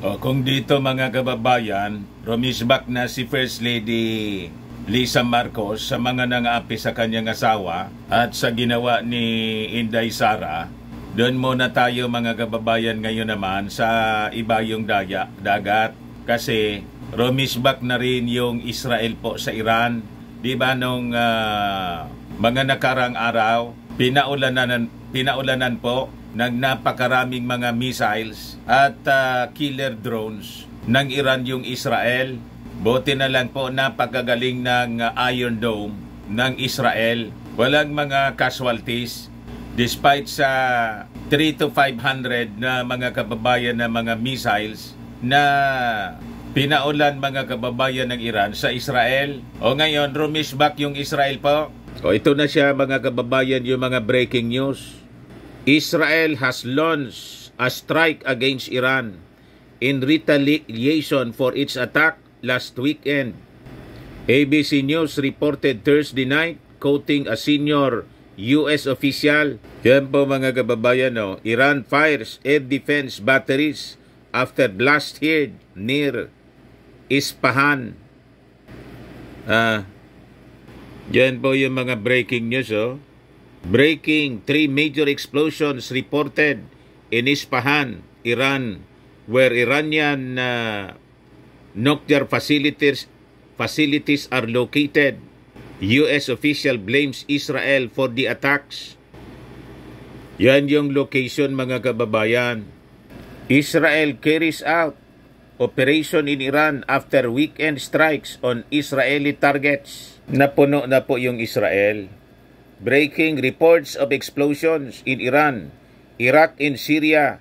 O kung dito mga kababayan, rumisbak na si First Lady Lisa Marcos sa mga nang-aapi sa kanyang asawa at sa ginawa ni Inday Sara. Doon muna tayo mga kababayan ngayon naman sa ibayong dagat kasi rumisbak na rin yung Israel po sa Iran. Di ba nung mga nakarang araw, pinaulanan po ng napakaraming mga missiles at killer drones ng Iran yung Israel. Buti na lang po napakagaling ng Iron Dome ng Israel. Walang mga casualties despite sa 3 to 500 na mga kababayan na mga missiles na pinaulan mga kababayan ng Iran sa Israel. O ngayon, rumisbak yung Israel po. O ito na siya mga kababayan, yung mga breaking news. Israel has launched a strike against Iran in retaliation for its attack last weekend. ABC News reported Thursday night, quoting a senior U.S. official. Yan po mga kababayan, Iran fires air defense batteries after blast heard near Isfahan. Yan po yung mga breaking news. Breaking, 3 major explosions reported in Isfahan, Iran, where Iranian nuclear facilities are located. U.S. official blames Israel for the attacks. Yan yung location mga kababayan. Israel carries out operation in Iran after weekend strikes on Israeli targets. Napuno na po yung Israel. Breaking reports of explosions in Iran, Iraq and Syria.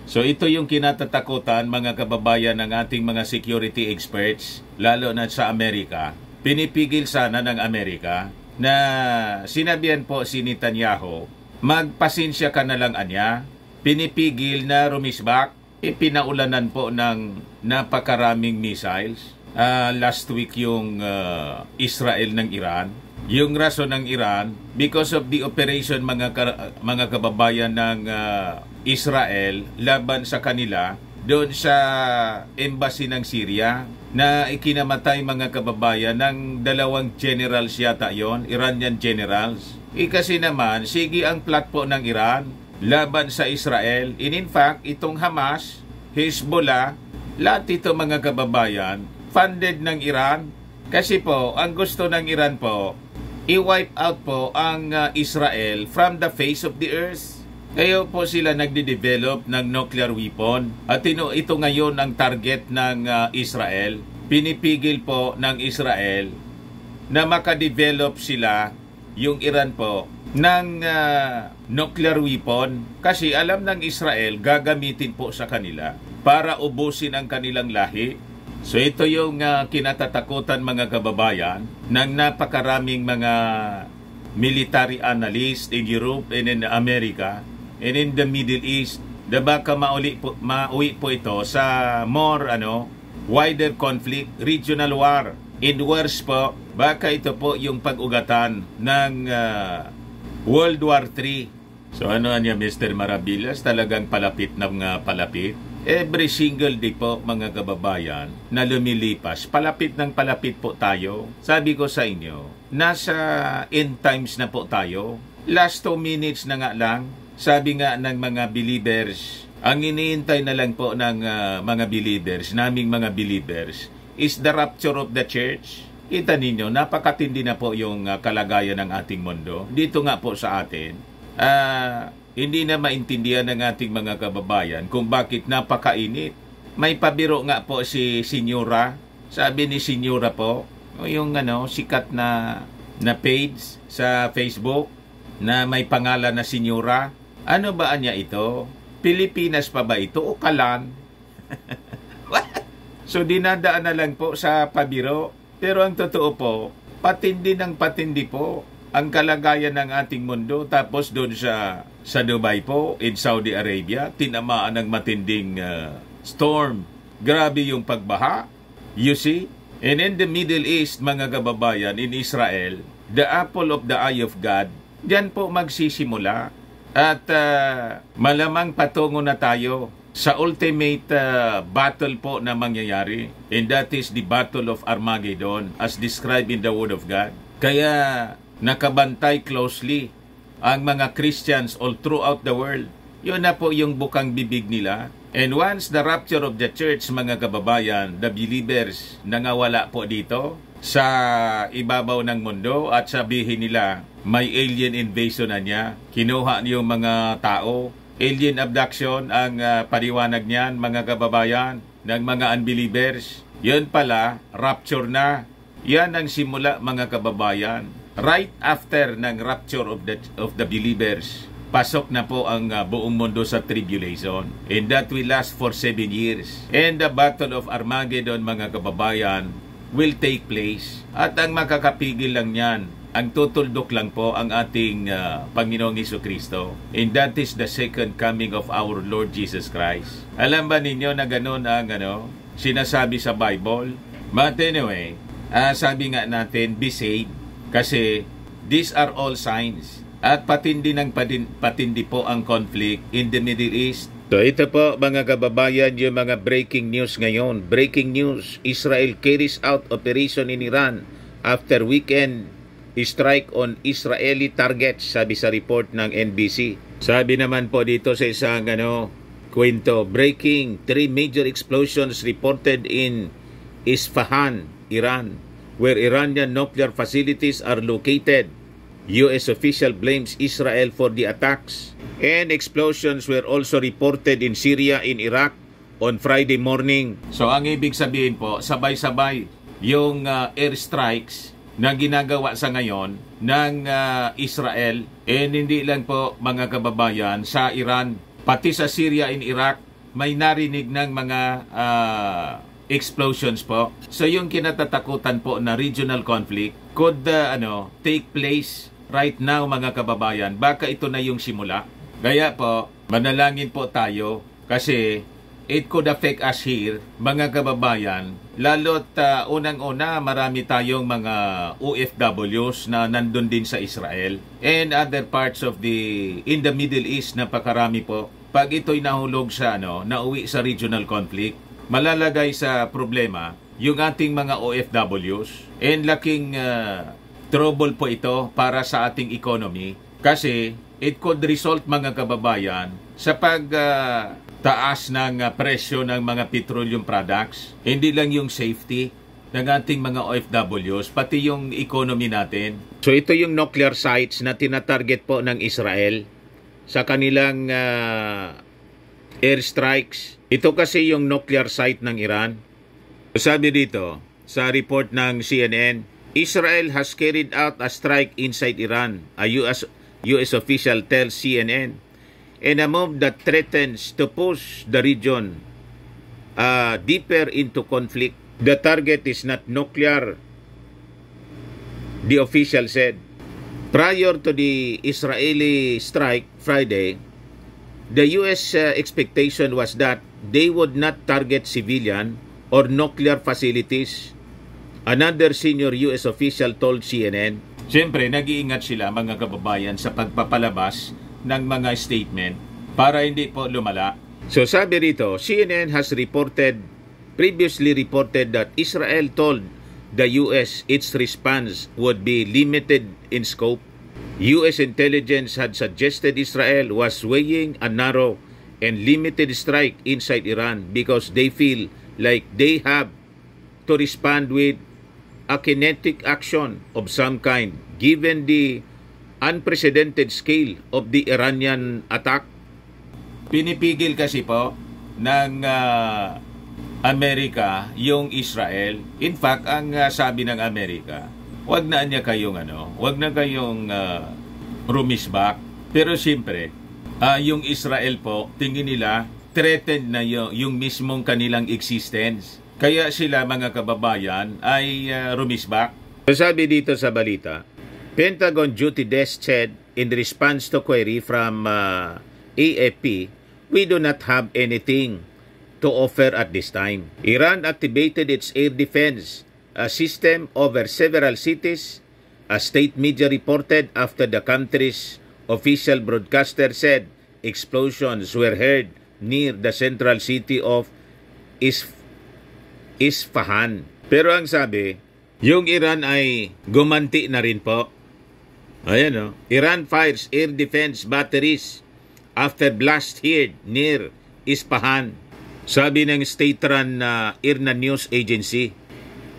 So ito yung kinatatakutan mga kababayan ng ating mga security experts, lalo na sa Amerika. Pinipigil sana ng Amerika na sinabihan po si Netanyahu, magpasensya ka na lang anya. Pinipigil na rumisbak, ipinaulanan po ng napakaraming missiles. Last week yung Israel ng Iran. Yung rason ng Iran, because of the operation mga kababayan ng Israel laban sa kanila doon sa embassy ng Syria na ikinamatay mga kababayan ng 2 generals yata yon, Iranian generals. Kasi naman, sige ang plot po ng Iran laban sa Israel. In fact, itong Hamas, Hezbollah, lahat ito mga kababayan, funded ng Iran. Kasi po, ang gusto ng Iran po, i-wipe out po ang Israel from the face of the earth. Kaya po sila nagde-develop ng nuclear weapon. At ito ngayon ang target ng Israel. Pinipigil po ng Israel na makadevelop sila, yung Iran po, ng nuclear weapon. Kasi alam ng Israel, gagamitin po sa kanila para ubusin ang kanilang lahi. So ito yung kinatatakutan mga kababayan ng napakaraming mga military analysts in Europe and in America and in the Middle East na baka mauwi po ito sa more wider conflict, regional war. In worse po, baka ito po yung pag-ugatan ng World War III. So ano niya Mr. Maravillas, talagang palapit ng palapit. Every single day po mga kababayan na lumilipas, palapit ng palapit po tayo. Sabi ko sa inyo, nasa end times na po tayo. Last 2 minutes na nga lang, sabi nga ng mga believers, ang iniintay na lang po ng mga believers, naming mga believers, is the rapture of the church. Kita ninyo, napakatindi na po yung kalagayan ng ating mundo. Dito nga po sa atin, hindi na maintindihan ng ating mga kababayan kung bakit napakainit. May pabiro nga po si Senyora. Sabi ni Senyora po, yung sikat na page sa Facebook na may pangalan na Senyora. Ano ba niya ito? Pilipinas pa ba ito o Kalan? So dinadaan na lang po sa pabiro. Pero ang totoo po, patindi ng patindi po ang kalagayan ng ating mundo. Tapos doon sa Dubai po, in Saudi Arabia, tinamaan ng matinding storm. Grabe yung pagbaha. You see? And in the Middle East, mga kababayan, in Israel, the apple of the eye of God, diyan po magsisimula. At malamang patungo na tayo sa ultimate battle po na mangyayari, and that is the Battle of Armageddon as described in the Word of God. Kaya nakabantay closely ang mga Christians all throughout the world. Yun na po yung bukang bibig nila. And once the rapture of the church, mga kababayan, the believers, nangawala po dito sa ibabaw ng mundo at sabihin nila may alien invasion na niya, kinuha yung mga tao, alien abduction ang paliwanag niyan, mga kababayan, ng mga unbelievers. Yun pala, rapture na. Yan ang simula, mga kababayan. Right after ng rapture of the believers, pasok na po ang buong mundo sa tribulation. And that will last for 7 years. And the Battle of Armageddon, mga kababayan, will take place. At ang makakapigil lang yan, ang tutuldok lang po ang ating Panginoong Jesucristo. And that is the second coming of our Lord Jesus Christ. Alam ba ninyo na gano'n ang sinasabi sa Bible? But anyway, sabi nga natin, be saved. Kasi these are all signs. At patindi po ang conflict in the Middle East. So ito po, mga kababayan, yung mga breaking news ngayon. Breaking news, Israel carries out operation in Iran after weekend strike on Israeli targets, sabi sa report ng NBC. Sabi naman po dito sa isang kwento, breaking, 3 major explosions reported in Isfahan, Iran, where Iranian nuclear facilities are located. U.S. official blames Israel for the attacks. And explosions were also reported in Syria and Iraq on Friday morning. So ang ibig sabihin po, sabay-sabay yung airstrikes na ginagawa sa ngayon ng Israel, and hindi lang po, mga kababayan, sa Iran, pati sa Syria and Iraq, may narinig ng mga explosions po. So yung kinatatakutan po na regional conflict could take place right now, mga kababayan. Baka ito na yung simula. Kaya po, manalangin po tayo kasi it could affect us here, mga kababayan. Lalo't unang-una, marami tayong mga OFWs na nandun din sa Israel and other parts of in the Middle East, napakarami po. Pag ito'y nahulog sa nauwi sa regional conflict, malalagay sa problema yung ating mga OFWs, and laking trouble po ito para sa ating economy kasi it could result, mga kababayan, sa taas ng presyo ng mga petroleum products. Hindi lang yung safety ng ating mga OFWs, pati yung economy natin. So ito yung nuclear sites na tinatarget po ng Israel sa kanilang airstrikes. Ito kasi yung nuclear site ng Iran. Sabi dito sa report ng CNN, Israel has carried out a strike inside Iran, a US official tells CNN, and a move that threatens to push the region deeper into conflict. The target is not nuclear, the official said. Prior to the Israeli strike Friday, the US expectation was that they would not target civilian or nuclear facilities. Another senior US official told CNN. Siyempre, nag-iingat sila, mga kababayan, sa pagpapalabas ng mga statement para hindi po lumala. So sabi rito, CNN has previously reported that Israel told the US its response would be limited in scope. US intelligence had suggested Israel was weighing a narrow and limited strike inside Iran because they feel like they have to respond with a kinetic action of some kind given the unprecedented scale of the Iranian attack. Pinipigil kasi po ng Amerika yung Israel. In fact, ang sabi ng Amerika, wag na kayong rumisbak. Pero siyempre, yung Israel po, tingin nila threatened na yung mismong kanilang existence. Kaya sila, mga kababayan, ay rumisbak. Sabi dito sa balita, Pentagon Duty Desk said in response to query from AFP, we do not have anything to offer at this time. Iran activated its air defense system over several cities, a state media reported after the country's official broadcaster said explosions were heard near the central city of Isfahan. Pero ang sabi, yung Iran ay gumanti na rin po. Ayan o. Iran fires air defense batteries after blast heard near Isfahan. Sabi ng state-run na IRNA news agency.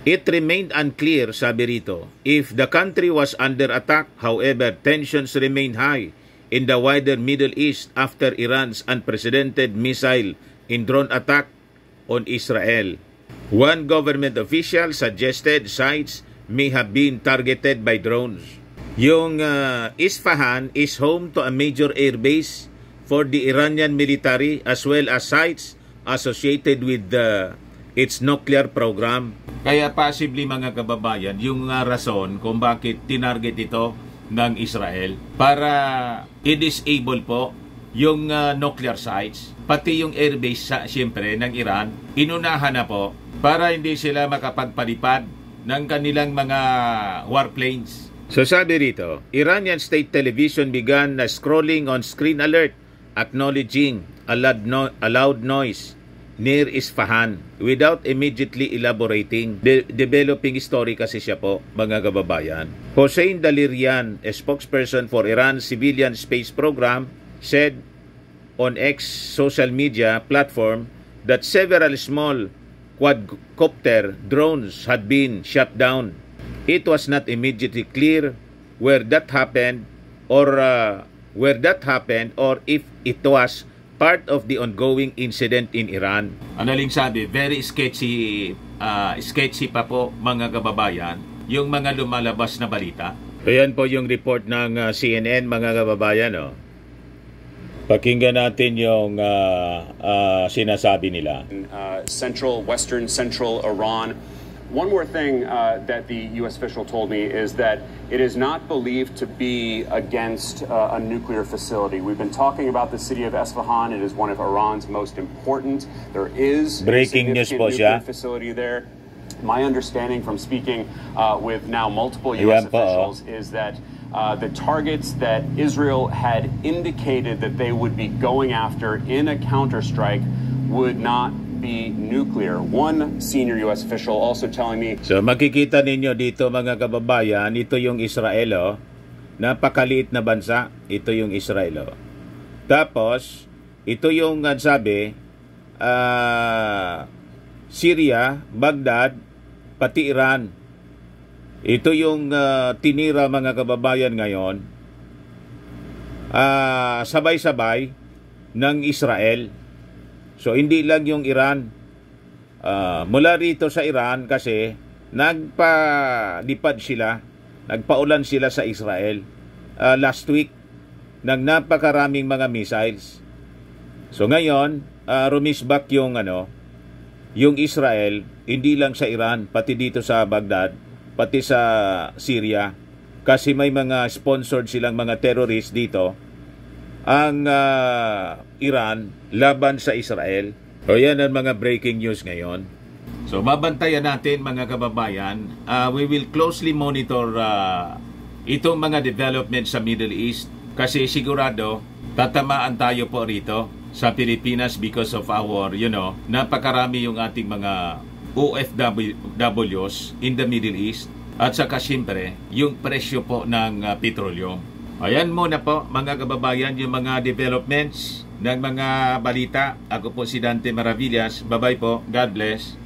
It remained unclear, sabi rito, if the country was under attack. However, tensions remain high in the wider Middle East after Iran's unprecedented missile and drone attack on Israel. One government official suggested sites may have been targeted by drones. Yung Isfahan is home to a major airbase for the Iranian military as well as sites associated with its nuclear program. Kaya possibly mga kababayan, yung rason kung bakit tinarget ito ng Israel para i-disable po yung nuclear sites, pati yung airbase siyempre ng Iran, inunahan na po para hindi sila makapagpalipad ng kanilang mga warplanes. So sabi rito, Iranian state television began scrolling on screen alert acknowledging a loud noise near Isfahan without immediately elaborating. Developing story kasi siya po, mga kababayan. Hossein Dalirian, a spokesperson for Iran's civilian space program, said on X social media platform that several small quadcopter drones had been shot down. It was not immediately clear where that happened or if it was part of the ongoing incident in Iran. Analing sabi, very sketchy pa po mga kababayan yung mga lumalabas na balita. Ayan po yung report ng CNN mga kababayan. Oh. Pakinggan natin yung sinasabi nila. Western central Iran. One more thing that the U.S. official told me is that it is not believed to be against a nuclear facility. We've been talking about the city of Isfahan. It is one of Iran's most important. There is breaking news po nuclear facility there. My understanding from speaking with now multiple U.S. officials is that the targets that Israel had indicated that they would be going after in a counterstrike would not be nuclear. One senior U.S. official also telling me... So makikita ninyo dito mga kababayan, ito yung Israel. Oh. Napakaliit na bansa. Ito yung Israel. Oh. Tapos, ito yung sabi, Syria, Baghdad, pati Iran. Ito yung tinira mga kababayan ngayon. Sabay-sabay ng Israel. So, hindi lang yung Iran. Mula rito sa Iran kasi nagpa-lipad sila, nagpaulan sila sa Israel last week ng napakaraming mga missiles. So, ngayon, rumisbak yung Israel, hindi lang sa Iran, pati dito sa Baghdad, pati sa Syria. Kasi may mga sponsored silang mga terrorist dito. Ang Iran laban sa Israel. So yan ang mga breaking news ngayon. So babantayan natin mga kababayan. We will closely monitor itong mga developments sa Middle East kasi sigurado tatamaan tayo po rito sa Pilipinas because of our, napakarami yung ating mga OFWs in the Middle East at saka siyempre yung presyo po ng petroleum. Ayan muna po mga kababayan yung mga developments ng mga balita. Ako po si Dante Maravillas. Bye-bye po. God bless.